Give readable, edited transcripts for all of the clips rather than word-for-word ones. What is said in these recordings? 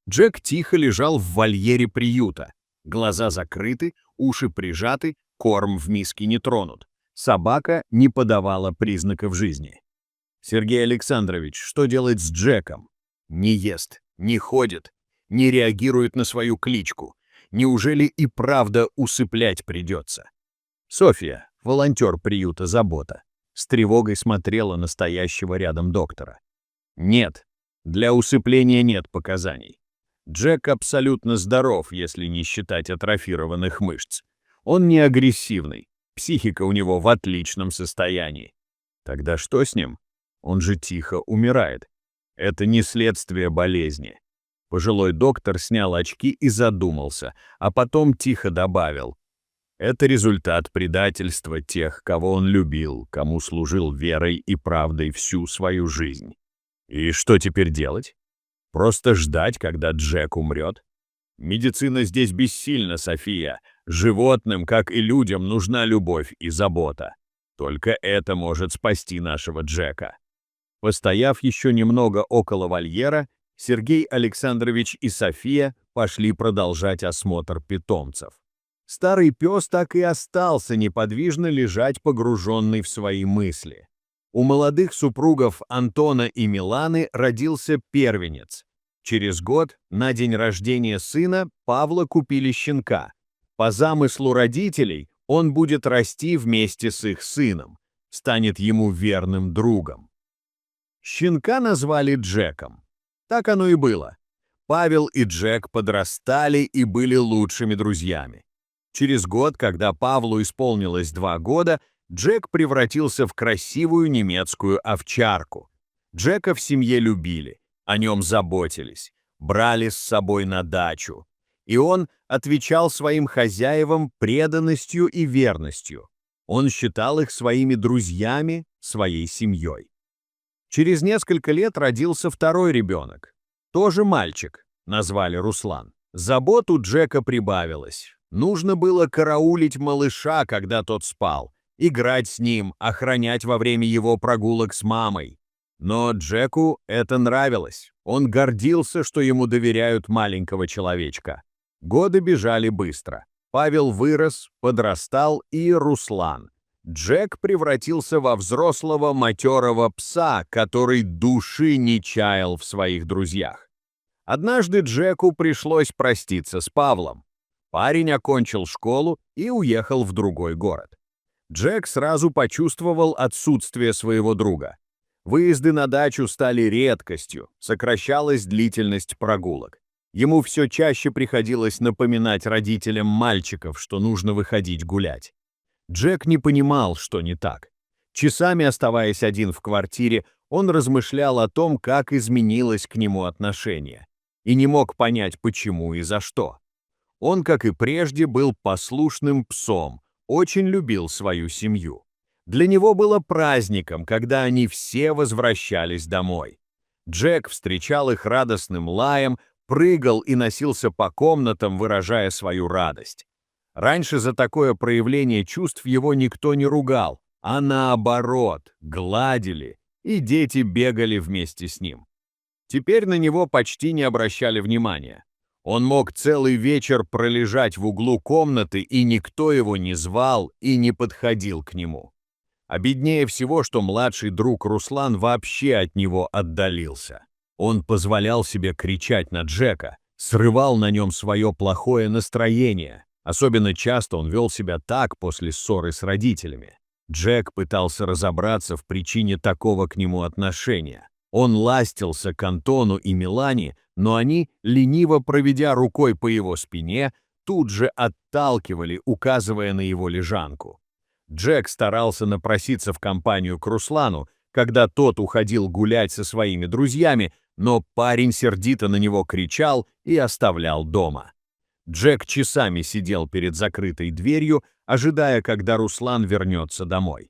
Джек тихо лежал в вольере приюта. Глаза закрыты, уши прижаты, корм в миске не тронут. Собака не подавала признаков жизни. «Сергей Александрович, что делать с Джеком?» «Не ест, не ходит, не реагирует на свою кличку. Неужели и правда усыплять придется?» Софья, волонтер приюта «Забота», с тревогой смотрела на стоящего рядом доктора. «Нет, для усыпления нет показаний. Джек абсолютно здоров, если не считать атрофированных мышц. Он не агрессивный, психика у него в отличном состоянии. Тогда что с ним? Он же тихо умирает. Это не следствие болезни». Пожилой доктор снял очки и задумался, а потом тихо добавил: «Это результат предательства тех, кого он любил, кому служил верой и правдой всю свою жизнь. И что теперь делать? Просто ждать, когда Джек умрет? Медицина здесь бессильна, София. Животным, как и людям, нужна любовь и забота. Только это может спасти нашего Джека». Постояв еще немного около вольера, Сергей Александрович и София пошли продолжать осмотр питомцев. Старый пес так и остался неподвижно лежать, погруженный в свои мысли. У молодых супругов Антона и Миланы родился первенец. Через год, на день рождения сына, Павла купили щенка. По замыслу родителей, он будет расти вместе с их сыном, станет ему верным другом. Щенка назвали Джеком. Так оно и было. Павел и Джек подрастали и были лучшими друзьями. Через год, когда Павлу исполнилось 2 года, Джек превратился в красивую немецкую овчарку. Джека в семье любили, о нем заботились, брали с собой на дачу. И он отвечал своим хозяевам преданностью и верностью. Он считал их своими друзьями, своей семьей. Через несколько лет родился второй ребенок. Тоже мальчик, назвали Руслан. Забот у Джека прибавилось. Нужно было караулить малыша, когда тот спал, играть с ним, охранять во время его прогулок с мамой. Но Джеку это нравилось. Он гордился, что ему доверяют маленького человечка. Годы бежали быстро. Павел вырос, подрастал, и Руслан. Джек превратился во взрослого матерого пса, который души не чаял в своих друзьях. Однажды Джеку пришлось проститься с Павлом. Парень окончил школу и уехал в другой город. Джек сразу почувствовал отсутствие своего друга. Выезды на дачу стали редкостью, сокращалась длительность прогулок. Ему все чаще приходилось напоминать родителям мальчиков, что нужно выходить гулять. Джек не понимал, что не так. Часами оставаясь один в квартире, он размышлял о том, как изменилось к нему отношение, и не мог понять, почему и за что. Он, как и прежде, был послушным псом, очень любил свою семью. Для него было праздником, когда они все возвращались домой. Джек встречал их радостным лаем, прыгал и носился по комнатам, выражая свою радость. Раньше за такое проявление чувств его никто не ругал, а наоборот, гладили, и дети бегали вместе с ним. Теперь на него почти не обращали внимания. Он мог целый вечер пролежать в углу комнаты, и никто его не звал и не подходил к нему. Обиднее всего, что младший друг Руслан вообще от него отдалился. Он позволял себе кричать на Джека, срывал на нем свое плохое настроение. Особенно часто он вел себя так после ссоры с родителями. Джек пытался разобраться в причине такого к нему отношения. Он ластился к Антону и Милане, но они, лениво проведя рукой по его спине, тут же отталкивали, указывая на его лежанку. Джек старался напроситься в компанию к Руслану, когда тот уходил гулять со своими друзьями, но парень сердито на него кричал и оставлял дома. Джек часами сидел перед закрытой дверью, ожидая, когда Руслан вернется домой.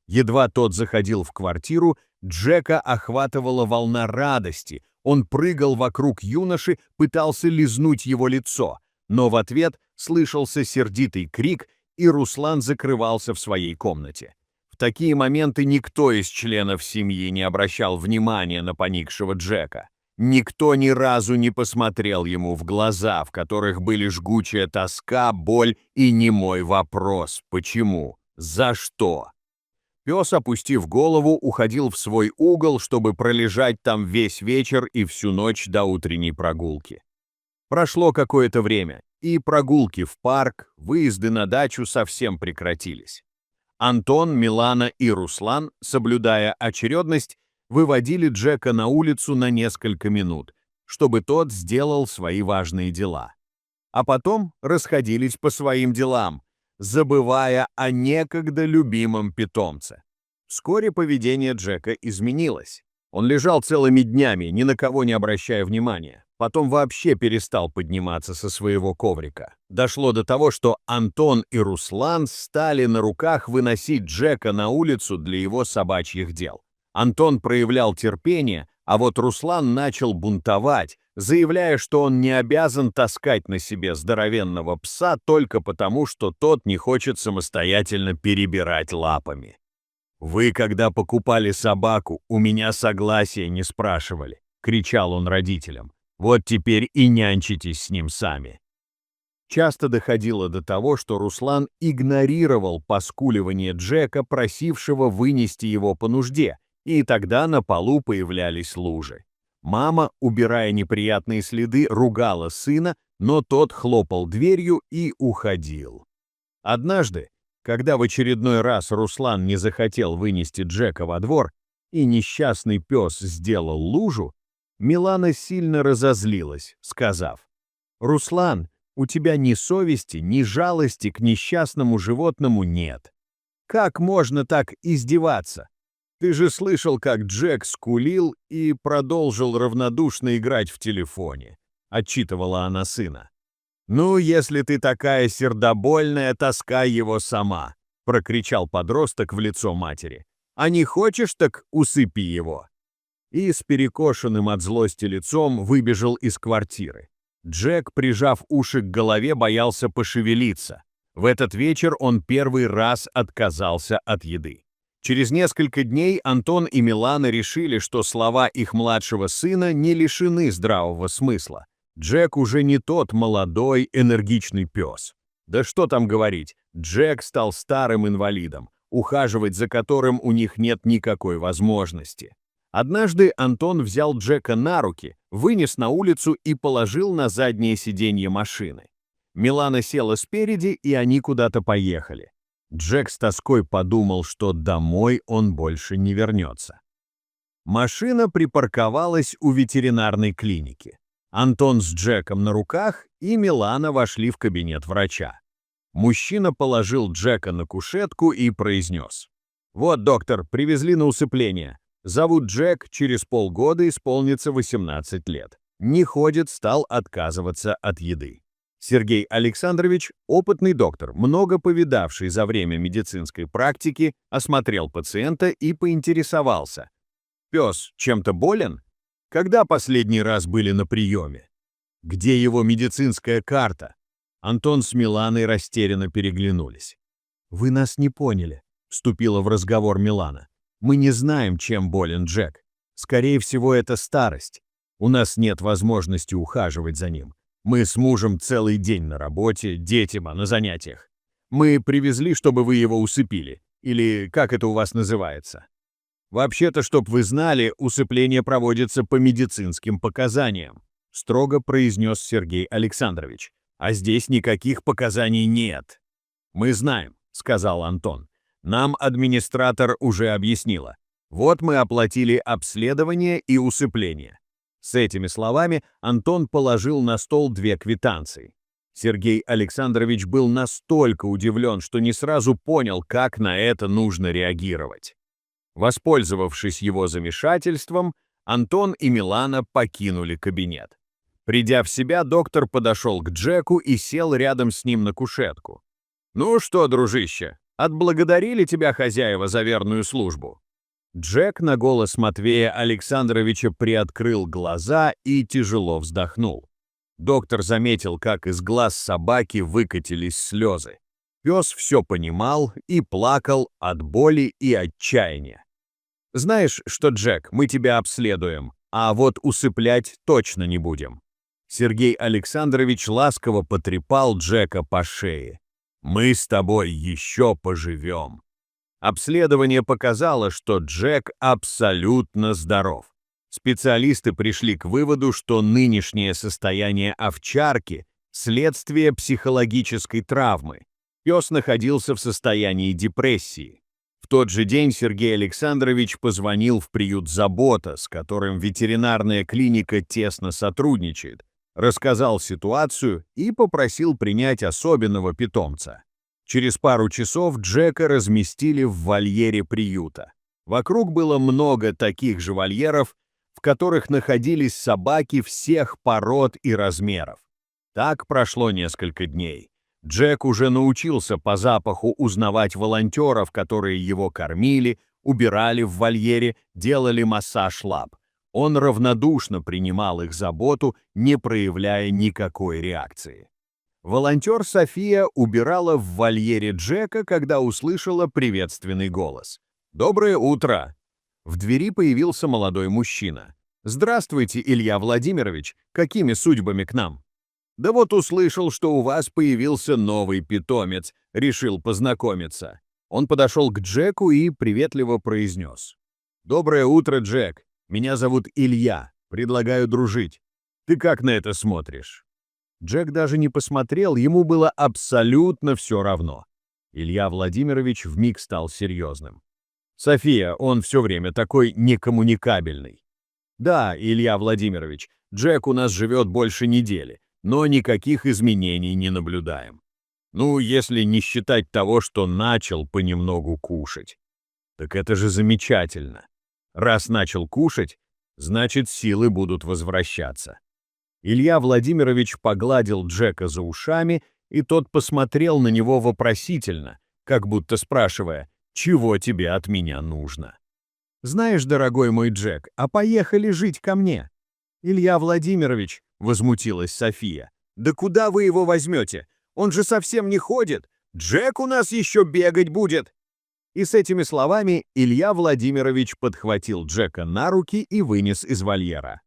Едва тот заходил в квартиру, Джека охватывала волна радости. Он прыгал вокруг юноши, пытался лизнуть его лицо, но в ответ слышался сердитый крик, и Руслан закрывался в своей комнате. В такие моменты никто из членов семьи не обращал внимания на поникшего Джека. Никто ни разу не посмотрел ему в глаза, в которых были жгучая тоска, боль и немой вопрос «почему?», «за что?». Пес, опустив голову, уходил в свой угол, чтобы пролежать там весь вечер и всю ночь до утренней прогулки. Прошло какое-то время, и прогулки в парк, выезды на дачу совсем прекратились. Антон, Милана и Руслан, соблюдая очередность, выводили Джека на улицу на несколько минут, чтобы тот сделал свои важные дела. А потом расходились по своим делам, забывая о некогда любимом питомце. Вскоре поведение Джека изменилось. Он лежал целыми днями, ни на кого не обращая внимания. Потом вообще перестал подниматься со своего коврика. Дошло до того, что Антон и Руслан стали на руках выносить Джека на улицу для его собачьих дел. Антон проявлял терпение, а вот Руслан начал бунтовать, заявляя, что он не обязан таскать на себе здоровенного пса только потому, что тот не хочет самостоятельно перебирать лапами. «Вы, когда покупали собаку, у меня согласия не спрашивали», — кричал он родителям. «Вот теперь и нянчитесь с ним сами». Часто доходило до того, что Руслан игнорировал поскуливание Джека, просившего вынести его по нужде, и тогда на полу появлялись лужи. Мама, убирая неприятные следы, ругала сына, но тот хлопал дверью и уходил. Однажды, когда в очередной раз Руслан не захотел вынести Джека во двор, и несчастный пес сделал лужу, Милана сильно разозлилась, сказав: «Руслан, у тебя ни совести, ни жалости к несчастному животному нет. Как можно так издеваться? Ты же слышал, как Джек скулил и продолжил равнодушно играть в телефоне», — отчитывала она сына. «Ну, если ты такая сердобольная, таскай его сама», — прокричал подросток в лицо матери. «А не хочешь, так усыпи его». И с перекошенным от злости лицом выбежал из квартиры. Джек, прижав уши к голове, боялся пошевелиться. В этот вечер он первый раз отказался от еды. Через несколько дней Антон и Милана решили, что слова их младшего сына не лишены здравого смысла. Джек уже не тот молодой, энергичный пес. Да что там говорить, Джек стал старым инвалидом, ухаживать за которым у них нет никакой возможности. Однажды Антон взял Джека на руки, вынес на улицу и положил на заднее сиденье машины. Милана села спереди, и они куда-то поехали. Джек с тоской подумал, что домой он больше не вернется. Машина припарковалась у ветеринарной клиники. Антон с Джеком на руках, и Милана вошли в кабинет врача. Мужчина положил Джека на кушетку и произнес: «Вот, доктор, привезли на усыпление. Зовут Джек, через полгода исполнится 18 лет. Не ходит, стал отказываться от еды». Сергей Александрович, опытный доктор, много повидавший за время медицинской практики, осмотрел пациента и поинтересовался: «Пес чем-то болен? Когда последний раз были на приеме? Где его медицинская карта?» Антон с Миланой растерянно переглянулись. «Вы нас не поняли», — вступила в разговор Милана. «Мы не знаем, чем болен Джек. Скорее всего, это старость. У нас нет возможности ухаживать за ним. Мы с мужем целый день на работе, детям, а на занятиях. Мы привезли, чтобы вы его усыпили. Или как это у вас называется? Вообще-то, чтоб вы знали, усыпление проводится по медицинским показаниям», — строго произнес Сергей Александрович. «А здесь никаких показаний нет». «Мы знаем», — сказал Антон. «Нам администратор уже объяснила. Вот мы оплатили обследование и усыпление». С этими словами Антон положил на стол 2 квитанции. Сергей Александрович был настолько удивлен, что не сразу понял, как на это нужно реагировать. Воспользовавшись его замешательством, Антон и Милана покинули кабинет. Придя в себя, доктор подошел к Джеку и сел рядом с ним на кушетку. «Ну что, дружище, отблагодарили тебя хозяева за верную службу?» Джек на голос Матвея Александровича приоткрыл глаза и тяжело вздохнул. Доктор заметил, как из глаз собаки выкатились слезы. Пес все понимал и плакал от боли и отчаяния. «Знаешь что, Джек, мы тебя обследуем, а вот усыплять точно не будем. Сергей Александрович ласково потрепал Джека по шее. «Мы с тобой еще поживем». Обследование показало, что Джек абсолютно здоров. Специалисты пришли к выводу, что нынешнее состояние овчарки – следствие психологической травмы. Пес находился в состоянии депрессии. В тот же день Сергей Александрович позвонил в приют «Забота», с которым ветеринарная клиника тесно сотрудничает, рассказал ситуацию и попросил принять особенного питомца. Через пару часов Джека разместили в вольере приюта. Вокруг было много таких же вольеров, в которых находились собаки всех пород и размеров. Так прошло несколько дней. Джек уже научился по запаху узнавать волонтеров, которые его кормили, убирали в вольере, делали массаж лап. Он равнодушно принимал их заботу, не проявляя никакой реакции. Волонтер София убирала в вольере Джека, когда услышала приветственный голос. «Доброе утро!» В двери появился молодой мужчина. «Здравствуйте, Илья Владимирович, какими судьбами к нам?» «Да вот услышал, что у вас появился новый питомец, решил познакомиться». Он подошел к Джеку и приветливо произнес. «Доброе утро, Джек. Меня зовут Илья. Предлагаю дружить. Ты как на это смотришь?» Джек даже не посмотрел, ему было абсолютно все равно. Илья Владимирович вмиг стал серьезным. «София, он все время такой некоммуникабельный». «Да, Илья Владимирович, Джек у нас живет больше недели, но никаких изменений не наблюдаем. Ну, если не считать того, что начал понемногу кушать. Так это же замечательно. Раз начал кушать, значит, силы будут возвращаться». Илья Владимирович погладил Джека за ушами, и тот посмотрел на него вопросительно, как будто спрашивая, «Чего тебе от меня нужно?» «Знаешь, дорогой мой Джек, а поехали жить ко мне?» «Илья Владимирович», — возмутилась София, «да куда вы его возьмете? Он же совсем не ходит. Джек у нас еще бегать будет». И с этими словами Илья Владимирович подхватил Джека на руки и вынес из вольера.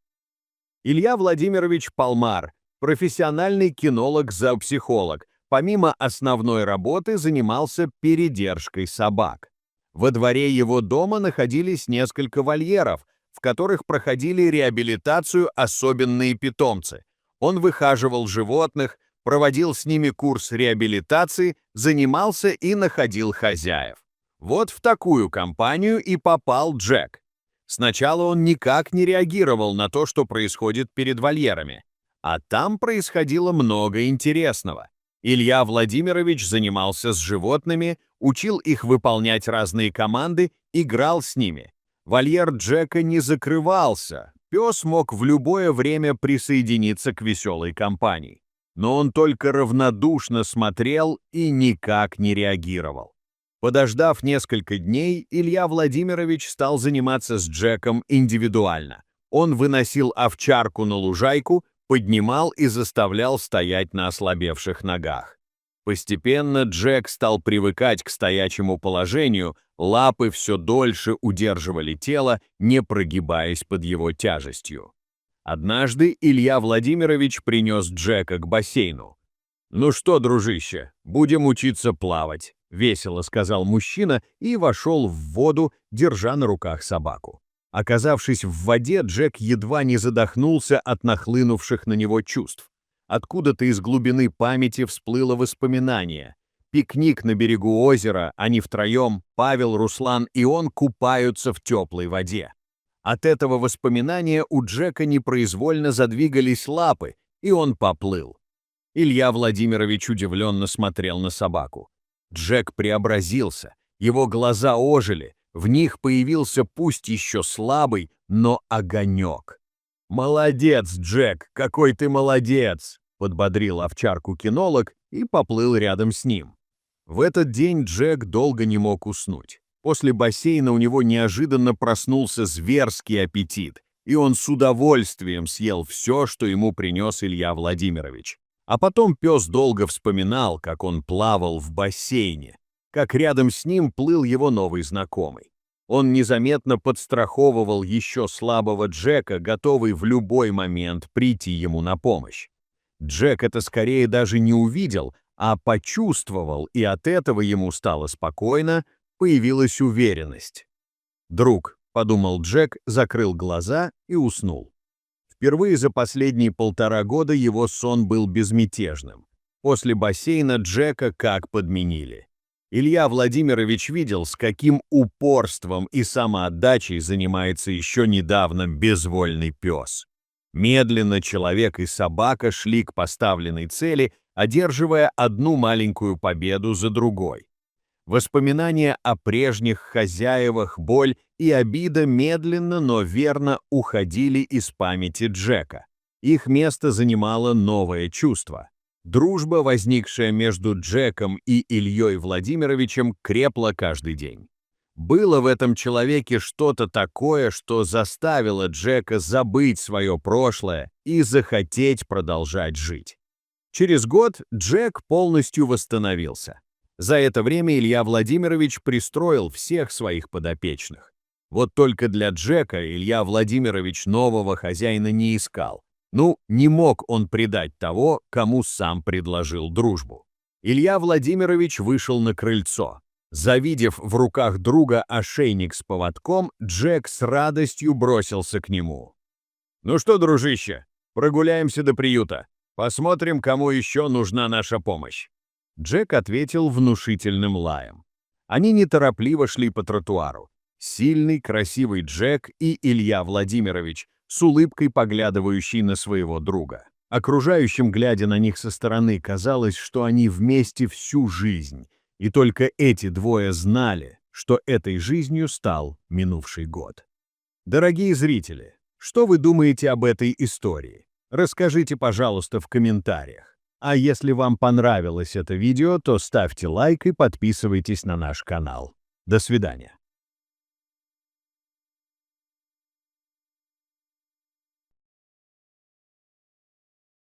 Илья Владимирович Палмар, профессиональный кинолог-зоопсихолог, помимо основной работы занимался передержкой собак. Во дворе его дома находились несколько вольеров, в которых проходили реабилитацию особенные питомцы. Он выхаживал животных, проводил с ними курс реабилитации, занимался и находил хозяев. Вот в такую компанию и попал Джек. Сначала он никак не реагировал на то, что происходит перед вольерами. А там происходило много интересного. Илья Владимирович занимался с животными, учил их выполнять разные команды, играл с ними. Вольер Джека не закрывался, пес мог в любое время присоединиться к веселой компании. Но он только равнодушно смотрел и никак не реагировал. Подождав несколько дней, Илья Владимирович стал заниматься с Джеком индивидуально. Он выносил овчарку на лужайку, поднимал и заставлял стоять на ослабевших ногах. Постепенно Джек стал привыкать к стоячему положению, лапы все дольше удерживали тело, не прогибаясь под его тяжестью. Однажды Илья Владимирович принес Джека к бассейну. «Ну что, дружище, будем учиться плавать», — весело сказал мужчина и вошел в воду, держа на руках собаку. Оказавшись в воде, Джек едва не задохнулся от нахлынувших на него чувств. Откуда-то из глубины памяти всплыло воспоминание. Пикник на берегу озера, они втроем, Павел, Руслан и он, купаются в теплой воде. От этого воспоминания у Джека непроизвольно задвигались лапы, и он поплыл. Илья Владимирович удивленно смотрел на собаку. Джек преобразился, его глаза ожили, в них появился пусть еще слабый, но огонек. «Молодец, Джек, какой ты молодец!» — подбодрил овчарку кинолог и поплыл рядом с ним. В этот день Джек долго не мог уснуть. После бассейна у него неожиданно проснулся зверский аппетит, и он с удовольствием съел все, что ему принес Илья Владимирович. А потом пес долго вспоминал, как он плавал в бассейне, как рядом с ним плыл его новый знакомый. Он незаметно подстраховывал еще слабого Джека, готовый в любой момент прийти ему на помощь. Джек это скорее даже не увидел, а почувствовал, и от этого ему стало спокойно, появилась уверенность. «Друг», — подумал Джек, закрыл глаза и уснул. Впервые за последние 1,5 года его сон был безмятежным. После бассейна Джека как подменили. Илья Владимирович видел, с каким упорством и самоотдачей занимается еще недавно безвольный пес. Медленно человек и собака шли к поставленной цели, одерживая одну маленькую победу за другой. Воспоминания о прежних хозяевах, боль и обида медленно, но верно уходили из памяти Джека. Их место занимало новое чувство. Дружба, возникшая между Джеком и Ильей Владимировичем, крепла каждый день. Было в этом человеке что-то такое, что заставило Джека забыть свое прошлое и захотеть продолжать жить. Через год Джек полностью восстановился. За это время Илья Владимирович пристроил всех своих подопечных. Вот только для Джека Илья Владимирович нового хозяина не искал. Не мог он предать того, кому сам предложил дружбу. Илья Владимирович вышел на крыльцо. Завидев в руках друга ошейник с поводком, Джек с радостью бросился к нему. «Ну что, дружище, прогуляемся до приюта. Посмотрим, кому еще нужна наша помощь». Джек ответил внушительным лаем. Они неторопливо шли по тротуару. Сильный, красивый Джек и Илья Владимирович, с улыбкой поглядывающий на своего друга. Окружающим, глядя на них со стороны, казалось, что они вместе всю жизнь, и только эти двое знали, что этой жизнью стал минувший год. Дорогие зрители, что вы думаете об этой истории? Расскажите, пожалуйста, в комментариях. А если вам понравилось это видео, то ставьте лайк и подписывайтесь на наш канал. До свидания.